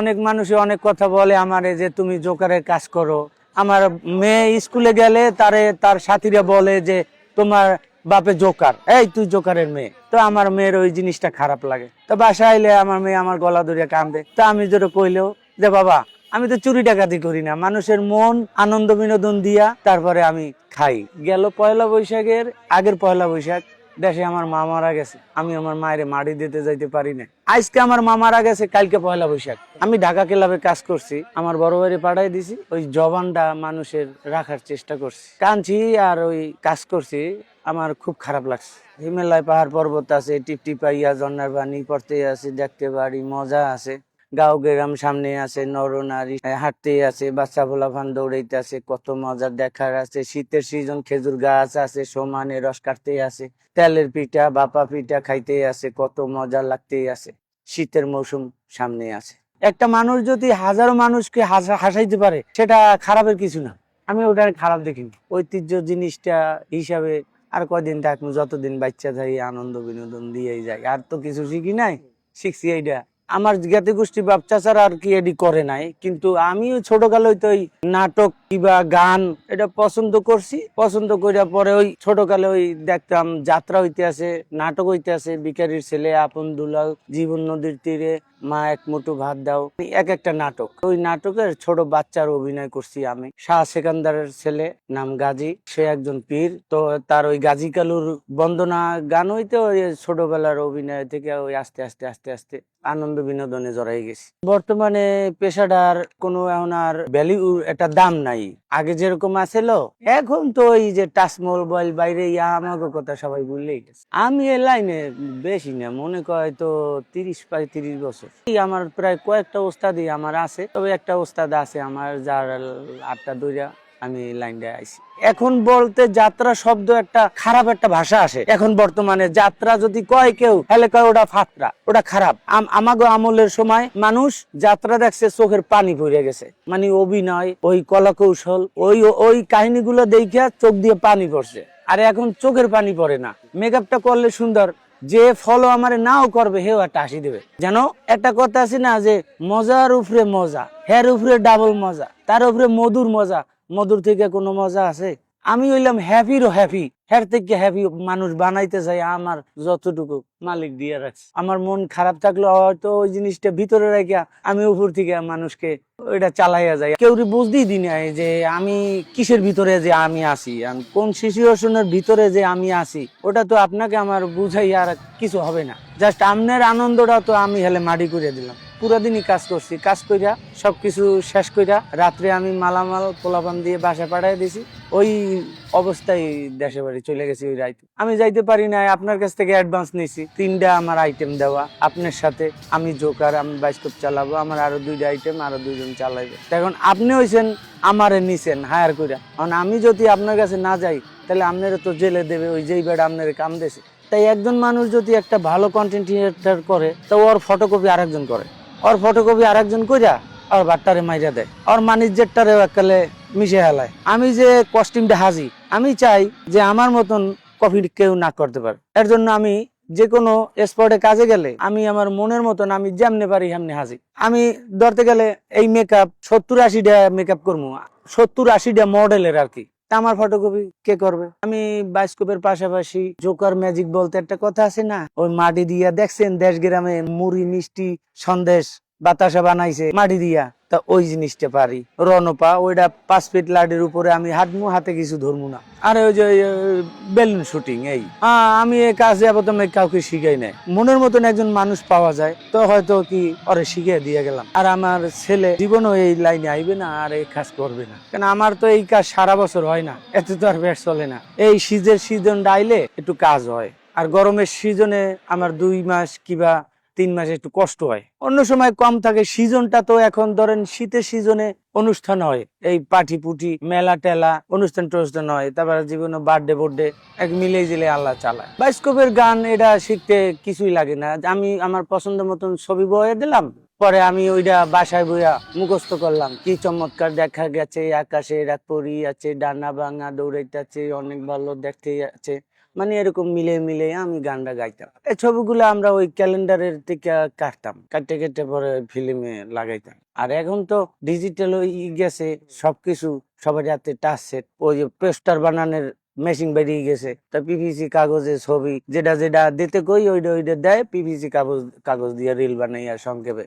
অনেক মানুষ অনেক কথা বলে আমারে যে তুমি জোকারের কাজ করো। আমার মেয়ে স্কুলে গেলে তার সাথীরা বলে যে তোমার বাপে জোকার, এই তুই জোকারের মেয়ে। তো আমার মেয়ের ওই জিনিসটা খারাপ লাগে। তো বাসায় আইলে আমার মেয়ে আমার গলা ধরিয়া কান্দে। তো আমি যেটা কইলেও যে বাবা আমি তো চুরি ডাকাতি করি না, মানুষের মন আনন্দ বিনোদন দিয়া তারপরে আমি খাই। গেল পয়লা বৈশাখের আগের পয়লা বৈশাখ দেশে আমার মা মারা গেছে, আমি আমার মায়ের মাড়ি দিতে যাইতে পারি না। আজকে আমার মা মারা গেছে, কালকে পয়লা বৈশাখ। আমি ঢাকা ক্লাবে কাজ করছি, আমার বড় ভাইরে পাঠাই দিছি। ওই জবানটা মানুষের রাখার চেষ্টা করছি, কাঁদছি আর ওই কাজ করছি। আমার খুব খারাপ লাগছে। হিমালয় পাহাড় পর্বত আছে, টিপটিপাইয়া ঝর্ণার পানি পড়তে আছে, দেখতে পারি মজা আছে। গাঁও গ্রাম সামনে আছে, নর নারী হাঁটতে আছে, বাচ্চা পোলাপান দৌড়াইতে আছে, কত মজা দেখার আছে। শীতের সিজন, খেজুর গাছ আছে, সমানে রস কাটতে আছে, তেলের পিঠা বাপা পিঠা খাইতে আছে, কত মজা লাগতে আছে। শীতের মৌসুম সামনে আছে। একটা মানুষ যদি হাজারো মানুষকে হাসাইতে পারে সেটা খারাপের কিছু না, আমি ওটা খারাপ দেখিনি। ঐতিহ্য জিনিসটা হিসাবে আর কয়দিন থাকবো, যতদিন বাচ্চা থাকি আনন্দ বিনোদন দিয়েই যায়। আর তো কিছু শিখি নাই, শিখছি এইটা। আমার জ্ঞাতি গোষ্ঠী বাচ্চা ছাড়া আর কি এডি করে নাই, কিন্তু আমি ছোটকালে তো ওই নাটক কিবা গান এটা পছন্দ করছি। পছন্দ করার পরে ওই ছোটকালে ওই দেখতাম যাত্রা হইতে আছে, নাটক হইতে আছে, ভিখারির ছেলে, আপন দুলাল, জীবন নদীর তীরে, মা এক মুঠো ভাত দাও, এক একটা নাটক। ওই নাটকের ছোট বাচ্চার অভিনয় করছি আমি। শাহ সেকান্দারের ছেলে, নাম গাজী, সে একজন পীর। তো তার ওই গাজী কালুর বন্দনা গান হইতে ওই ছোটবেলার অভিনয় থেকে ওই আস্তে আস্তে আস্তে আস্তে আনন্দ বিনোদনে জড়াই গেছি। বর্তমানে পেশাটার কোনো এখন আর ভ্যালু, একটা দাম নাই। আগে যেরকম আছিল, এখন তো ওই যে টাচ মোবাইল বাইরে আমাকে কথা সবাই বললেই গেছে। আমি এই লাইনে বেশি না, মনে কয় তো 30-35 বছর। আমার প্রায় কয়েকটা ওস্তাদই আমার আছে, তবে একটা ওস্তাদ আছে আমার যার আটটা দইরা আমি লাইনটা আইছি। এখন বলতে যাত্রা শব্দ একটা খারাপ একটা ভাষা আসে। এখন বর্তমানে যাত্রা যদি কয় কেউ, তাহলে কয় ওটা ফাত্রা, ওটা খারাপ। আমাগো আমলের সময় মানুষ যাত্রা দেখছে চোখের পানি পড়ে গেছে, মানে অভিনয়, ওই কলা কৌশল, ওই কাহিনীগুলো দেখিয়া চোখ দিয়ে পানি পড়ছে। আর এখন চোখের পানি পড়ে না। মেকআপটা করলে সুন্দর, যে ফলো আমারে নাও করবে হেও একটা হাসি দেবে। যেন একটা কথা আছে না যে মজার উপরে মজা, হের উপরে ডাবল মজা, তার উপরে মধুর মজা, মধুর থেকে কোনো মজা আছে? আমি হইলাম হ্যাপিরও হ্যাপি, হের থেকে হ্যাপি মানুষ বানাইতে চাই আমার যতটুকু মালিক দিয়ে রাখছে। আমার মন খারাপ থাকলে হয়তো ওই জিনিসটা ভিতরে রেখে আমি উপর থেকে মানুষকে ওইটা চালাইয়া যাই। কেউ বুঝতেই দিই না যে আমি কিসের ভিতরে যে আমি আছি, কোন সিচুয়েশনের ভিতরে যে আমি আছি, ওটা তো আপনাকে আমার বুঝাই আর কিছু হবে না। জাস্ট আমনের আনন্দটা তো আমি হেলে মাটি করে দিলাম। পুরা দিনই কাজ করছি, কাজ কইরা সবকিছু শেষ কইরা রাত্রে আমি মালামাল পোলাপান দিয়ে বাসা পাঠিয়ে দিছি। ওই অবস্থায় দেশে বাড়ি চলে গেছি ওই রাইতে। আমি যাইতে পারি না, আপনার কাছ থেকে অ্যাডভান্স নিছি। 3টা আমার আইটেম দেওয়া, আপনার সাথে আমি জোকার, আমি বাস্তব চালাবো, আমার আরো 2টা আইটেম, আরো 2জন চালাইবে। এখন আপনি হইছেন আমারে নিছেন হায়ার কইরা, কারণ আমি যদি আপনার কাছে না যাই তাহলে আপনারা তো জেলে দেবে, ওই যেই বেড়া আপনার কাম দেছে। তাই একজন মানুষ যদি একটা ভালো কন্টেন্ট ক্রিয়েটর করে, তো ওর ফটোকপি আরেকজন করে, ওর ফটোকপি আরেকজন কইরা আর বাট্টারে মাইরা দেয়, আর মানিজ্যেরটারেও একালে মিশে হেলায়। আমি যে কস্টিউমটা হাজি, আমি চাই যে আমার মতন কপি কেউ না করতে পারে। এর জন্য আমি যে কোনো স্পটে কাজে গেলে আমি আমার মনের মতন আমি যেমনে পারি হেমনে হাজি। আমি ধরতে গেলে এই মেকআপ 70-80টা মেকআপ করবো, 70-80টা মডেলের আর কি। আমার ফটোকপি কে করবে? আমি বায়োস্কোপের পাশাপাশি জোকার ম্যাজিক বলতে একটা কথা আছে না, ওই মাটি দিয়া দেখছেন দেশ গ্রামে মুড়ি মিষ্টি সন্দেশ বাতাসা বানাইছে মাটি দিয়া, তা ওই জিনিসটা পারি। রনপা ওইটা 5 ফিট লাডির উপরে আমি হাঁটবো, হাতে কিছু ধরবো না। আর ওই যে বেলুন শুটিং, এই আমি এই কাজে প্রথমে কাউকে শিখাই নাই। মনের মতন একজন মানুষ পাওয়া যায় তো হয়তো কি ওরে শিখিয়ে দিয়ে গেলাম। আর আমার ছেলে জীবনও এই লাইনে আইবে না আর এই কাজ করবে না, কারণ আমার তো এই কাজ সারা বছর হয় না, এত তো আর বেশ চলে না। এই শীতের সিজন আইলে একটু কাজ হয়, আর গরমের সিজনে আমার 2 মাস কিবা 3 মাস একটু কষ্ট হয়, অন্য সময় কম থাকে। সিজনটা তো এখন ধরেন শীতের সিজনে অনুষ্ঠান হয়, এই পাটি পুটি মেলা টেলা অনুষ্ঠান টনুষ্ঠান হয়, তারপরে জীবনে বার্থডে এক মিলেই জিলে আল্লাহ চালায়। বায়োস্কোপের গান এটা শিখতে কিছুই লাগে না, আমি আমার পছন্দ মতন ছবি বয়ে দিলাম, পরে আমি ওইটা বাসায় বইয়া মুখস্থ করলাম। কি চমৎকার দেখা গেছে, আকাশে রাত পরি আছে, ডানা ভাঙা দৌড়াইতেছে, অনেক ভালো দেখতে আছে, মানে এরকম মিলে মিলে আমি গানটা গাইতাম। এই ছবিগুলো আমরা ওই ক্যালেন্ডারের থেকে কাটতাম, কাটতে কেটে পরে ফিল্মে লাগাইতাম। আর এখন তো ডিজিটাল গেছে সবকিছু, সবার হাতে টাচ সেট, ওই যে পোস্টার বানানোর মেশিন বেরিয়ে গেছে, তা পিভিসি কাগজে ছবি যেটা যেটা দিতে কই ওইটা ওইটা দেয়, পিভিসি কাগজ কাগজ দিয়ে রিল বানাইয়া সংক্ষেপে